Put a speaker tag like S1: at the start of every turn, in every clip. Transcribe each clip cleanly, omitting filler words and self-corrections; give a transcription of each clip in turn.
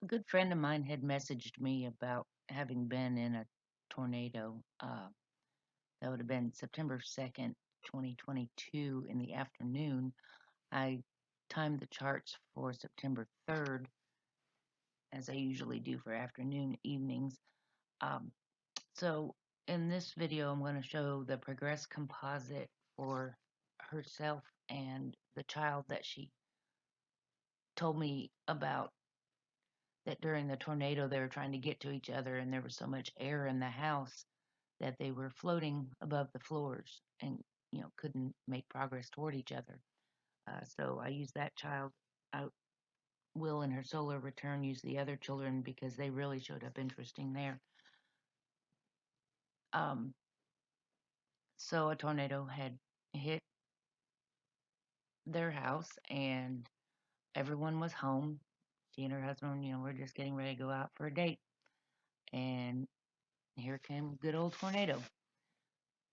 S1: A good friend of mine had messaged me about having been in a tornado. That would have been September 2nd, 2022 in the afternoon. I timed the charts for September 3rd, as I usually do for afternoon evenings. Um, so in this video, I'm going to show the progressed composite for herself and the child that she told me about, that during the tornado they were trying to get to each other and there was so much air in the house that they were floating above the floors and couldn't make progress toward each other. So I used that child. I will, in her solar return, use the other children because they really showed up interesting there. Um, so a tornado had hit their house and everyone was home. She and her husband, were just getting ready to go out for a date. And here came good old tornado.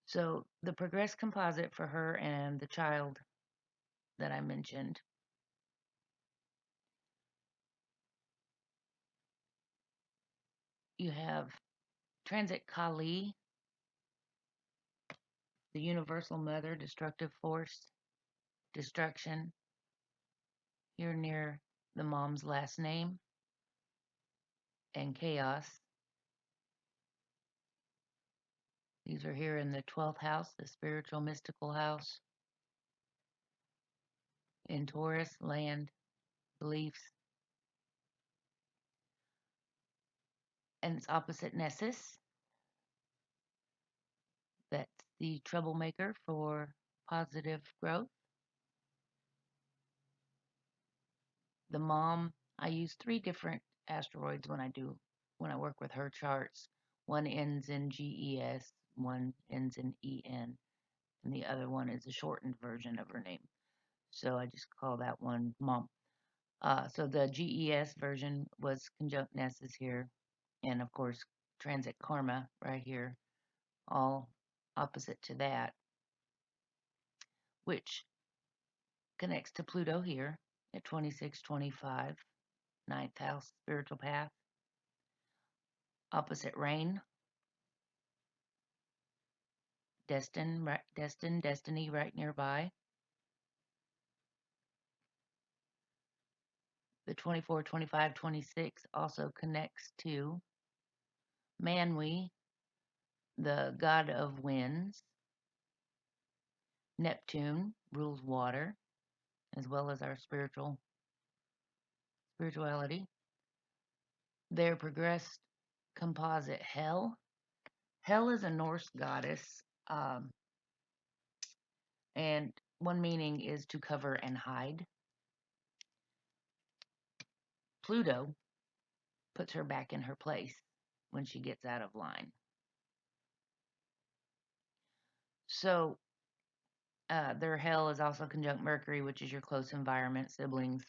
S1: So the progressed composite for her and the child that I mentioned, you have transit Kaali, the universal mother, destructive force, destruction, here near the mom's last name, and chaos. These are here in the 12th house, the spiritual mystical house, in Taurus, land, beliefs, and its opposite Nessus. That's the troublemaker for positive growth. The mom, I use 3 different asteroids when I work with her charts. One ends in GES, one ends in EN, and the other one is a shortened version of her name. So I just call that one mom. So the GES version was conjunct Nessus here, and of course transit karma right here, all opposite to that, which connects to Pluto here at 2625, ninth house, spiritual path. Opposite Raine, destiny right nearby. The 24, 25, 26 also connects to Manwe, the God of Winds. Neptune rules water, as well as our spirituality. Their progressed composite Hel. Hel is a Norse goddess, and one meaning is to cover and hide. Pluto puts her back in her place when she gets out of line. So their Hel is also conjunct Mercury, which is your close environment, siblings,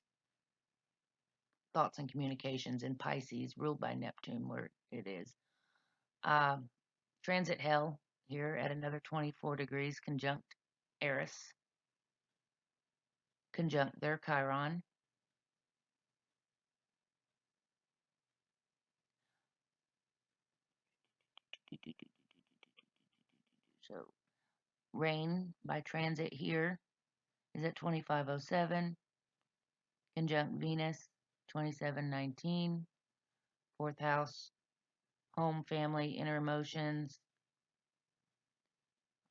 S1: thoughts and communications, in Pisces, ruled by Neptune, where it is. Um, Transit Hel here at another 24 degrees, conjunct Eris, conjunct their Chiron. So Raine by transit here is at 2507, conjunct Venus, 2719, fourth house, home, family, inner emotions.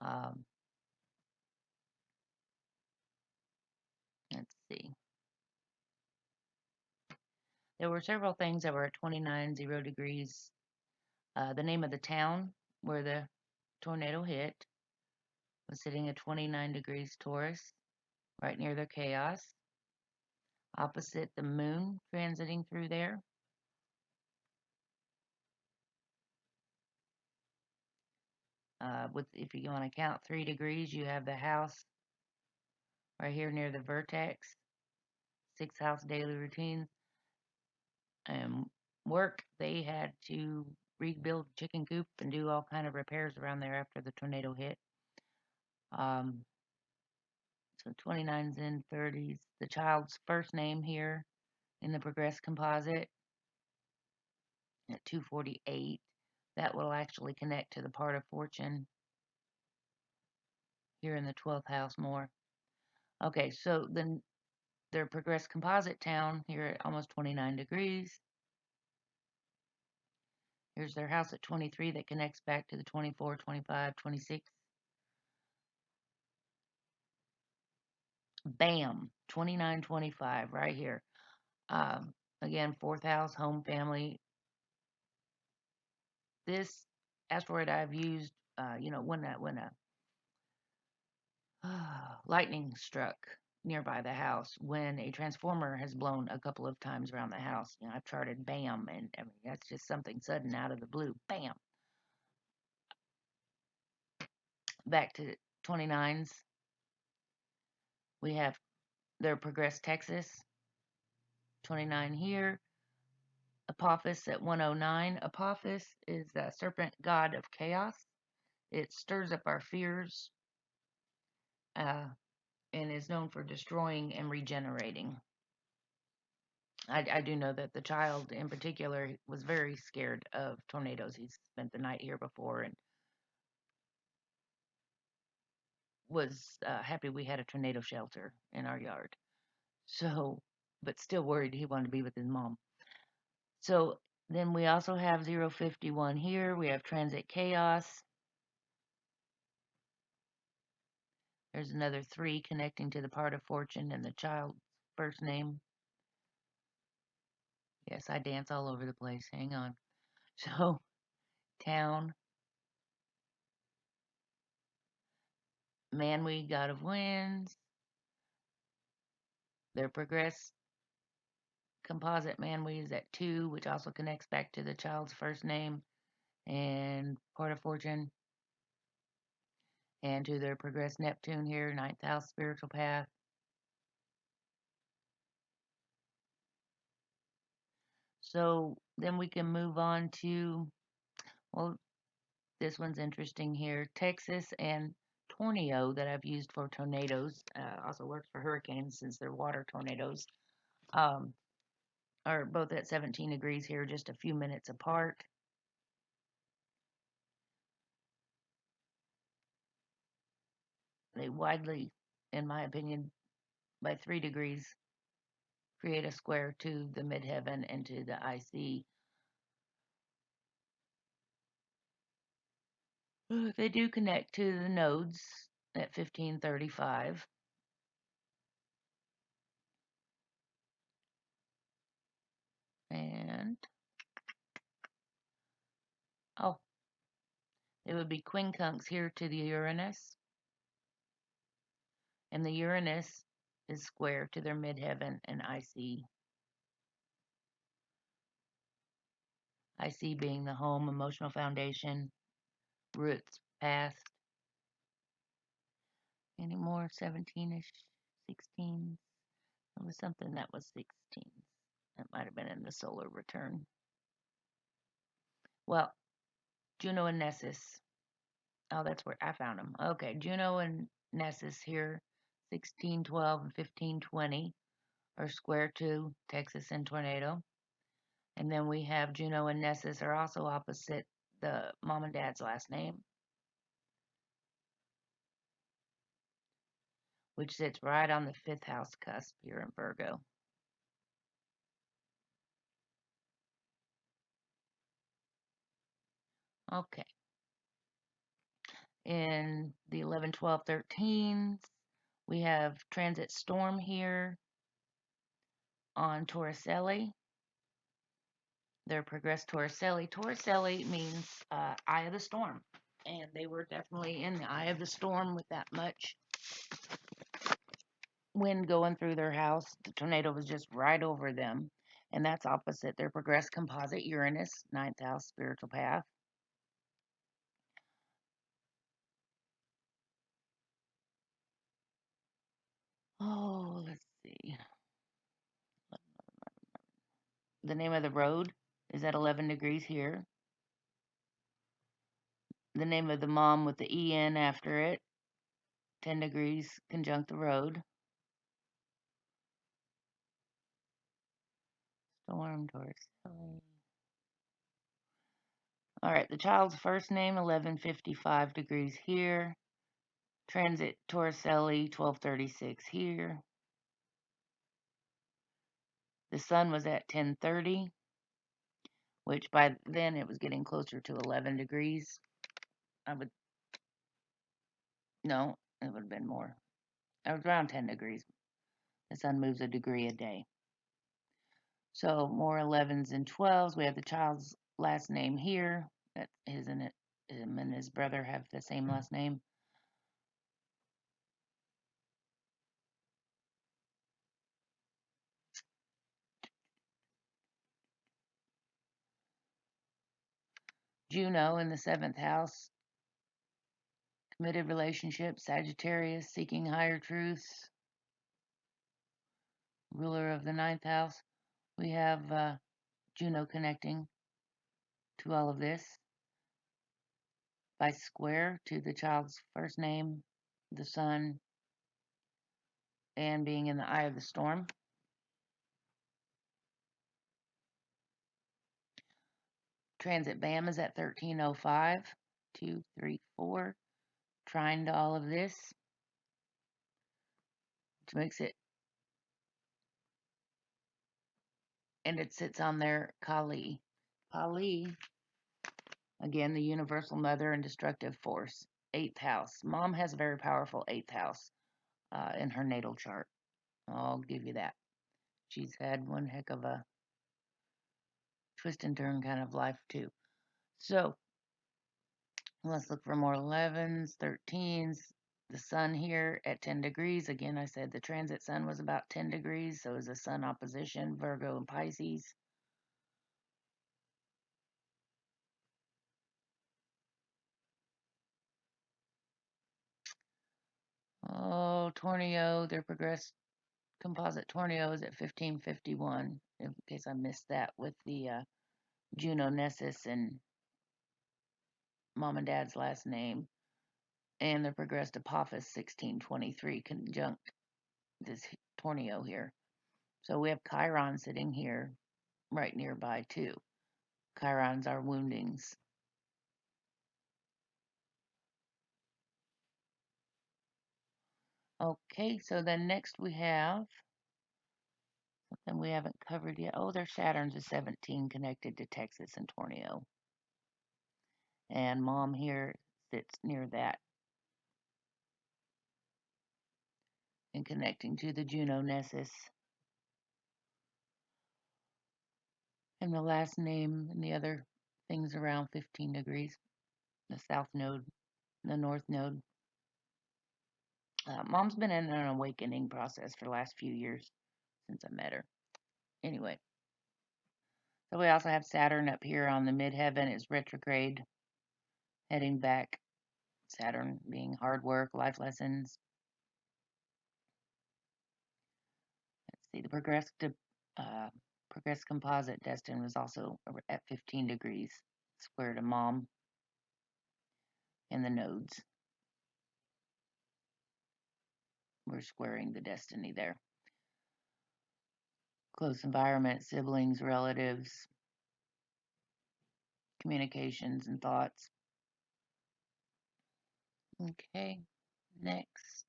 S1: Um, let's see. There were several things that were at 29 degrees. The name of the town where the tornado hit was sitting at 29 degrees Taurus, right near their chaos, opposite the moon transiting through there. If you want to count 3 degrees, you have the house right here near the vertex, 6th house daily routines. And work, they had to rebuild chicken coop and do all kind of repairs around there after the tornado hit. Um, so 29s and 30s. The child's first name here in the progressed composite at 248. That will actually connect to the part of fortune here in the 12th house more. Okay, so then their progressed composite town here at almost 29 degrees. Here's their house at 23 that connects back to the 24, 25, 26. Bam, 29, 25 right here. Again, 4th house, home, family. This asteroid I've used, when a lightning struck nearby the house, when a transformer has blown a couple of times around the house. I've charted bam, and I mean, that's just something sudden out of the blue. Bam. Back to 29s. We have their progressed Texas, 29 here. Apophis at 109. Apophis is the serpent god of chaos. It stirs up our fears and is known for destroying and regenerating. I do know that the child in particular was very scared of tornadoes. He's spent the night here before and was happy we had a tornado shelter in our yard. So, but still worried he wanted to be with his mom. So then we also have 051 here. We have transit chaos. There's another 3 connecting to the part of fortune and the child's first name. Yes, I dance all over the place. Hang on. So, town, Manwe God of Winds. Their progressed composite Manwe is at 2, which also connects back to the child's first name and part of fortune. And to their progressed Neptune here, 9th house spiritual path. So then we can move on to, well, this one's interesting here. Texas and Tornio that I've used for tornadoes, also works for hurricanes since they're water tornadoes, are both at 17 degrees here, just a few minutes apart. They widely, in my opinion, by 3 degrees, create a square to the midheaven and to the IC. They do connect to the nodes at 1535. And, oh, it would be quincunx here to the Uranus. And the Uranus is square to their midheaven and IC. IC being the home, emotional foundation, roots, past. Any more 17-ish, 16? It was something that was 16. That might have been in the solar return. Well, Juno and Nessus. Oh, that's where I found them. Okay, Juno and Nessus here, 1612 and 1520 are square to Texas and Tornado. And then we have Juno and Nessus are also opposite the mom and dad's last name, which sits right on the 5th house cusp here in Virgo. Okay. In the 11, 12, 13s, we have transit storm here on Torricelli. They're progressed Torricelli. Torricelli means eye of the storm. And they were definitely in the eye of the storm with that much wind going through their house. The tornado was just right over them. And that's opposite their progressed composite Uranus, 9th house spiritual path. Oh, let's see. The name of the road is at 11 degrees here. The name of the mom with the EN after it, 10 degrees conjunct the road. Storm, Taurus. All right, the child's first name, 11:55 degrees here. Transit Torricelli, 12:36 here. The sun was at 10:30, which by then it was getting closer to 11 degrees. No, it would have been more. It was around 10 degrees. The sun moves a degree a day. So more 11s and 12s. We have the child's last name here. That isn't it? Him and his brother have the same last name. Juno in the 7th house. Committed relationships. Sagittarius, seeking higher truths. Ruler of the 9th house. We have Juno connecting to all of this by square to the child's first name, the sun, and being in the eye of the storm. Transit BAM is at 13:05, 2, 3, 4. Trine to all of this, which makes it, and it sits on their Kaali. Kaali, again, the universal mother and destructive force. 8th house. Mom has a very powerful 8th house in her natal chart. I'll give you that. She's had one heck of a twist and turn kind of life, too. So, let's look for more 11s, 13s. The sun here at 10 degrees. Again, I said the transit sun was about 10 degrees, so is the sun opposition, Virgo and Pisces. Oh, Tornio, their progressed composite Tornio is at 15:51, in case I missed that with the Juno Nessus and mom and dad's last name. And the progressed Apophis 1623 conjunct this Tornio here. So we have Chiron sitting here right nearby too. Chirons are woundings. Okay, so then next we have something we haven't covered yet. Oh, there's Saturn's a 17 connected to Texas and Tornio. And mom here sits near that and connecting to the Juno Nessus. And the last name and the other things around 15 degrees. The south node, the north node. Mom's been in an awakening process for the last few years since I met her. Anyway, so we also have Saturn up here on the midheaven. It's retrograde, heading back. Saturn being hard work, life lessons. Let's see, the progressed composite destined was also at 15 degrees, square to mom and the nodes. We're squaring the destiny there. Close environment, siblings, relatives, communications, and thoughts. Okay, next.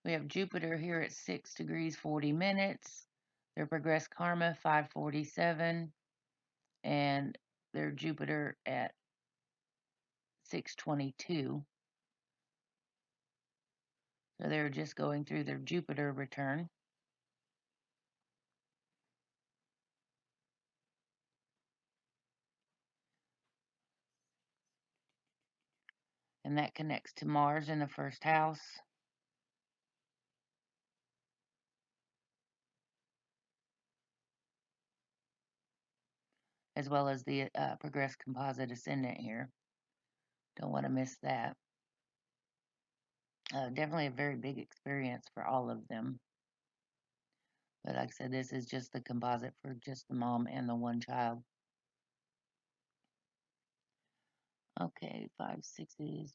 S1: We have Jupiter here at 6 degrees 40 minutes. Their progressed karma 547, and their Jupiter at 622. So they're just going through their Jupiter return. And that connects to Mars in the first house. As well as the progressed composite ascendant here. Don't want to miss that. Definitely a very big experience for all of them. But like I said, this is just the composite for just the mom and the one child. Okay, 5 sixes.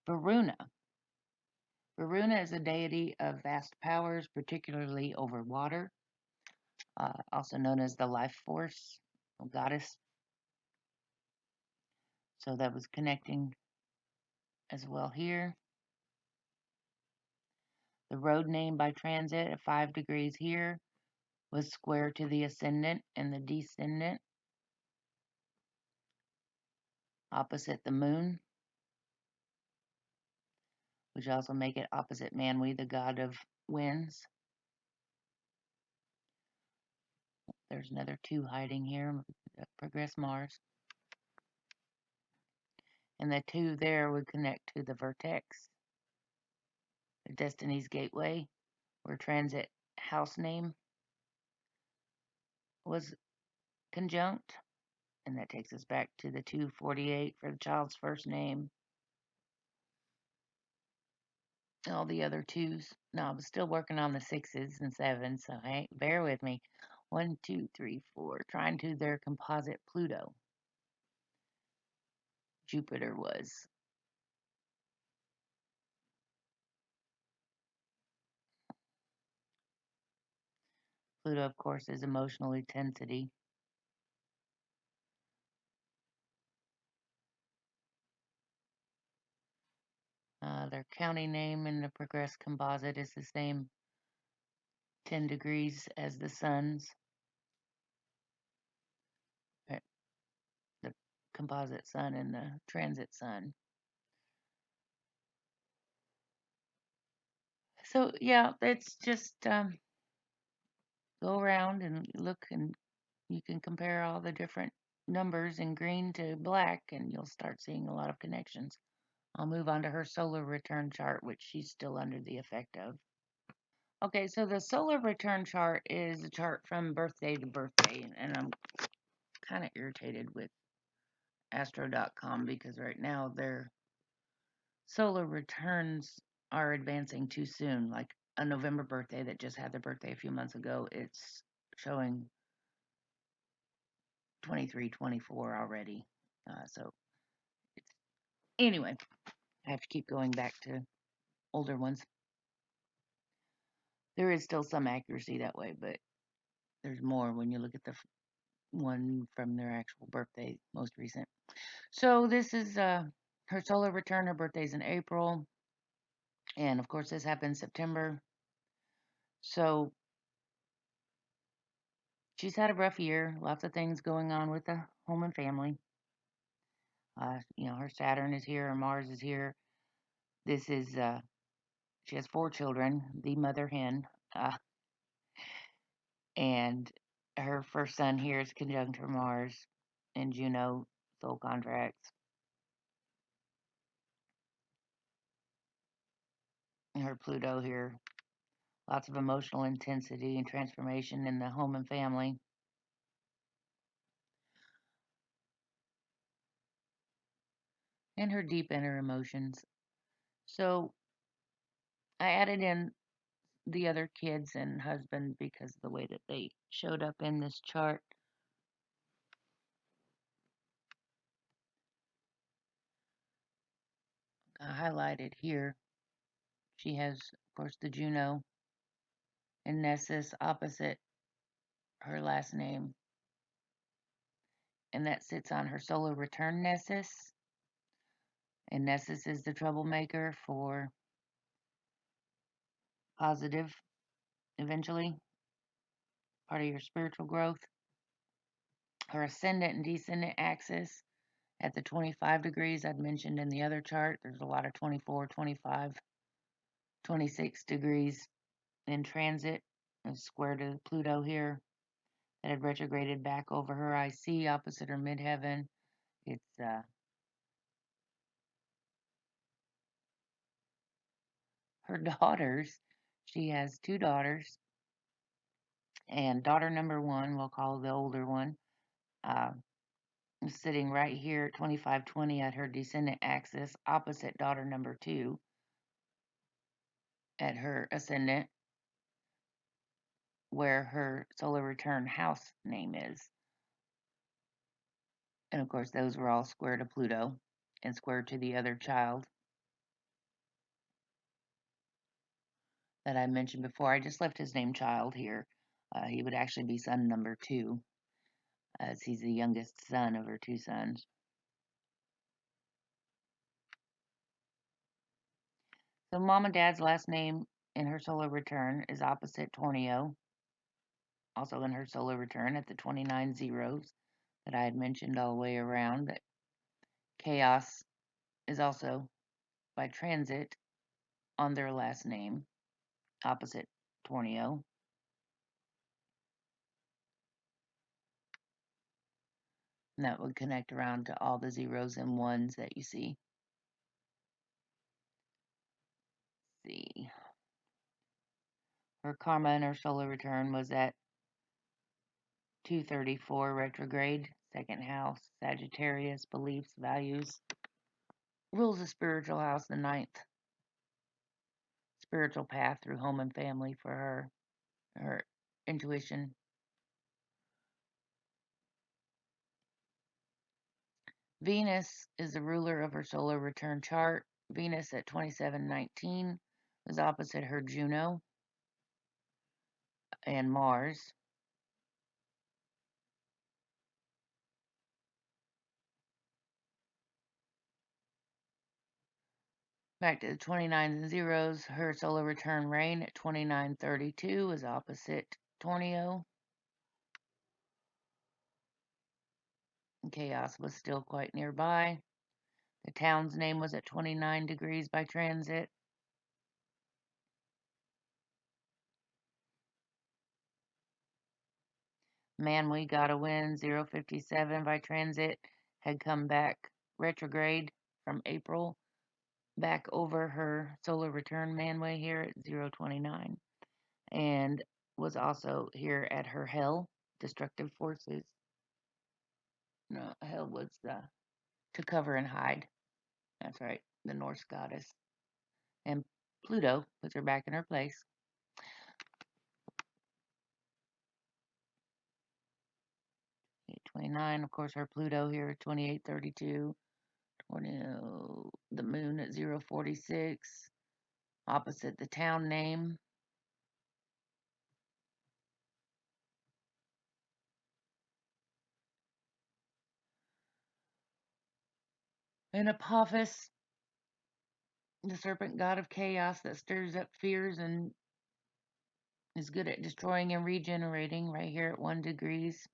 S1: Varuna. Varuna is a deity of vast powers, particularly over water. also known as the life force goddess. So that was connecting as well here. The road name by transit at 5 degrees here was square to the ascendant and the descendant, opposite the moon, which also make it opposite Manwe, the god of winds. There's another 2 hiding here, Progressed Mars. And the 2 there would connect to the vertex, the Destiny's Gateway, where transit house name was conjunct. And that takes us back to the 248 for the child's first name. All the other 2s. No, I was still working on the 6s and 7s, so hey, bear with me. 1, 2, 3, 4. Trying to their composite Pluto. Jupiter was. Pluto, of course, is emotional intensity. Their county name in the Progressed Composite is the same 10 degrees as the sun's. The composite sun and the transit sun. So, yeah, it's just go around and look, and you can compare all the different numbers in green to black, and you'll start seeing a lot of connections. I'll move on to her solar return chart, which she's still under the effect of. Okay, so the solar return chart is a chart from birthday to birthday, and I'm kind of irritated with astro.com because right now their solar returns are advancing too soon. Like a November birthday that just had their birthday a few months ago, it's showing 23, 24 already. So anyway, I have to keep going back to older ones. There is still some accuracy that way, but there's more when you look at the one from their actual birthday, most recent. So this is her solar return. Her birthday's in April, and of course this happened September. So she's had a rough year. Lots of things going on with the home and family. Her Saturn is here, her Mars is here. This is she has 4 children, the mother hen, and her first son here is conjunct her Mars and Juno soul contracts. And her Pluto here, lots of emotional intensity and transformation in the home and family. And her deep inner emotions. So I added in the other kids and husband because of the way that they showed up in this chart. Highlighted here. She has, of course, the Juno and Nessus opposite her last name. And that sits on her solar return Nessus. And Nessus is the troublemaker for positive, eventually, part of your spiritual growth. Her ascendant and descendant axis at the 25 degrees I'd mentioned in the other chart. There's a lot of 24, 25, 26 degrees in transit. It's square to Pluto here that had retrograded back over her IC opposite her midheaven. It's her daughters. She has 2 daughters, and daughter number 1, we'll call the older one, uh, is sitting right here at 2520 at her descendant axis, opposite daughter number 2 at her ascendant, where her solar return house name is. And of course, those were all square to Pluto and square to the other child that I mentioned before. I just left his name child here. He would actually be son number 2, as he's the youngest son of her 2 sons. So Mom and Dad's last name in her solar return is opposite Tornio, also in her solar return at the 29 zeros that I had mentioned all the way around. That chaos is also by transit on their last name, opposite Tornio. And that would connect around to all the zeros and ones that you see. Let's see. Her karma in her solar return was at 234 retrograde, second house, Sagittarius, beliefs, values. Rules of spiritual house, the 9th. Spiritual path through home and family for her. Her intuition. Venus is the ruler of her solar return chart. Venus at 2719 was opposite her Juno and Mars. Back to the 29 zeros, her solar return Raine at 2932 is opposite Tornio. And chaos was still quite nearby. The town's name was at 29 degrees by transit. Manwe God of Winds 057 by transit had come back retrograde from April back over her solar return Manwe here at 029 and was also here at her Hel destructive forces. No, Hel was to cover and hide. That's right, the Norse goddess. And Pluto puts her back in her place. 829, of course, her Pluto here at 2832. Tornio, the moon at 046, opposite the town name. And Apophis, the serpent god of chaos that stirs up fears and is good at destroying and regenerating, right here at 1 degrees.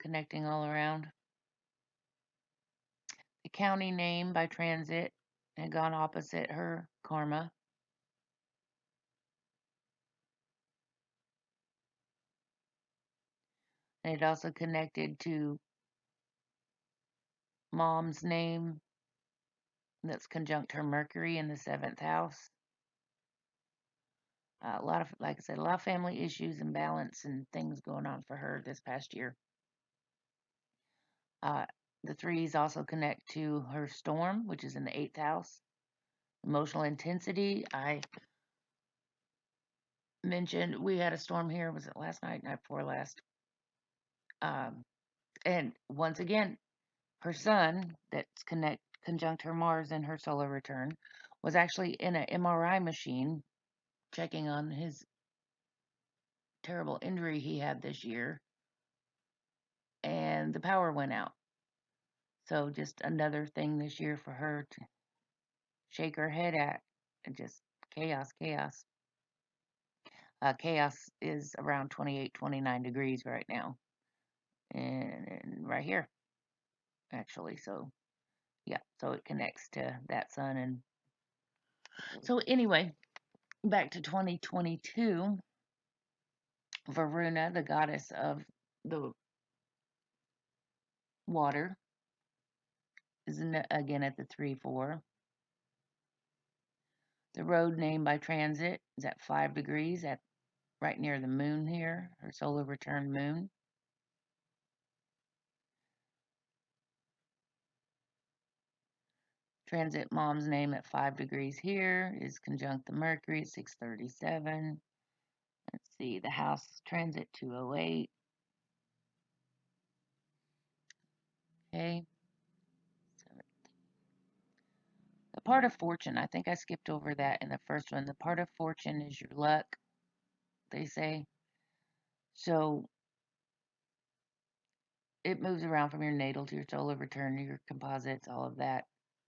S1: Connecting all around. The county name by transit had gone opposite her karma. And it also connected to Mom's name that's conjunct her Mercury in the 7th house. A lot of, like I said, a lot of family issues and balance and things going on for her this past year. The 3s also connect to her storm, which is in the 8th house. Emotional intensity. I mentioned we had a storm here. Was it last night? Night before last. And once again, her sun that's conjunct her Mars in her solar return was actually in an MRI machine checking on his terrible injury he had this year, and the power went out. So just another thing this year for her to shake her head at, and just chaos, chaos. Chaos is around 28, 29 degrees right now, and right here, actually. So yeah, so it connects to that sun. And so anyway, back to 2022, Varuna, the goddess of the water, is again at the 3-4. The road name by transit is at 5 degrees, at right near the moon here, her solar return moon. Transit Mom's name at 5 degrees here is conjunct the Mercury at 637. Let's see, the house transit 208. Okay. The part of fortune, I think I skipped over that in the first one. The part of fortune is your luck, they say. So it moves around from your natal to your solar return, your composites, all of that.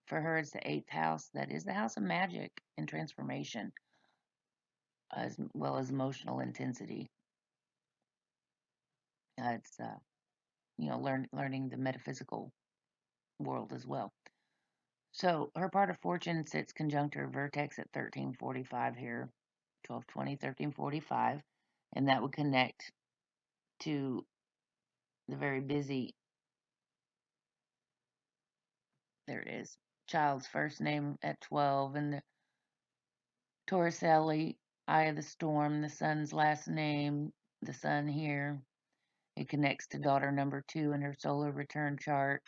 S1: For her, it's the eighth house. That is the house of magic and transformation, as well as emotional intensity. It's learning the metaphysical world as well. So her part of fortune sits conjunct her vertex at 1345 here, 1220, 1345, and that would connect to the very busy, there it is, child's first name at 12, and the Torricelli, eye of the storm, the son's last name, the sun here. It connects to daughter number 2 in her solar return chart.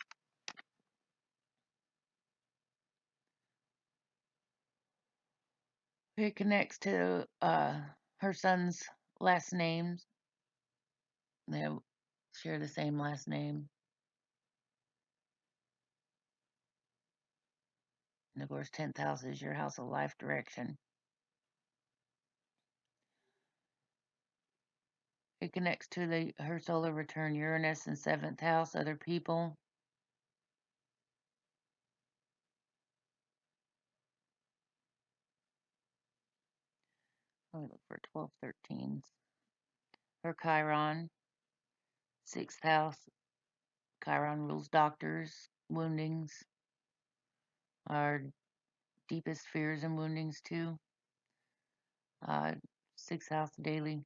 S1: It connects to her son's last names. They share the same last name. And of course, 10th house is your house of life direction. It connects to her solar return Uranus in 7th house, other people. Let me look for 1213s. Her Chiron, 6th house. Chiron rules doctors, woundings, our deepest fears and woundings too. 6th house daily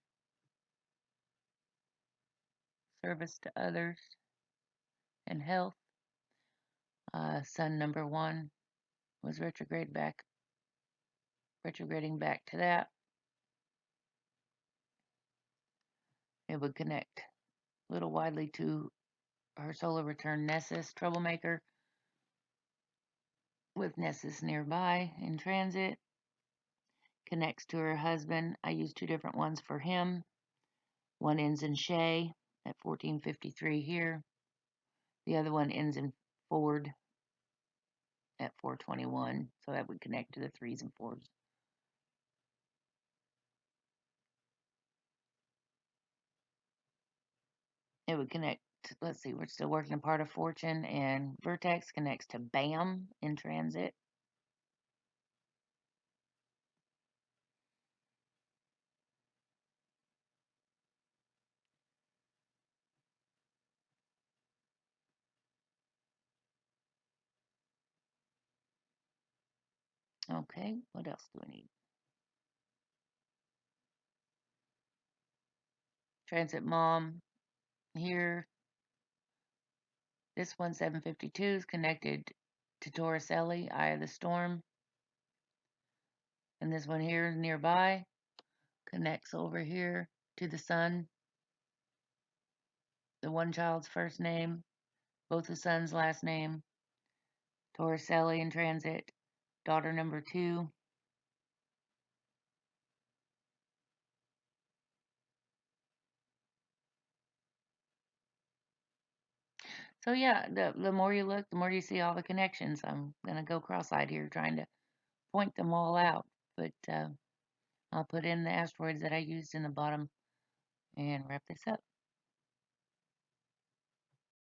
S1: service to others and health. Sun number 1 was retrograding back to that. It would connect a little widely to her solar return Nessus, troublemaker, with Nessus nearby in transit. Connects to her husband. I used 2 different ones for him. One ends in Shay at 1453 here. The other one ends in Ford at 421. So that would connect to the 3s and 4s. It would connect, let's see, we're still working a part of fortune, and Vertex connects to BAM in transit. Okay, what else do we need? Transit Mom here. This one, 752, is connected to Torricelli, Eye of the Storm. And this one here is nearby, connects over here to the sun. The one child's first name, both the son's last name. Torricelli in transit, daughter number 2. So yeah, the more you look, the more you see all the connections. I'm gonna go cross-eyed here trying to point them all out, but I'll put in the asteroids that I used in the bottom and wrap this up.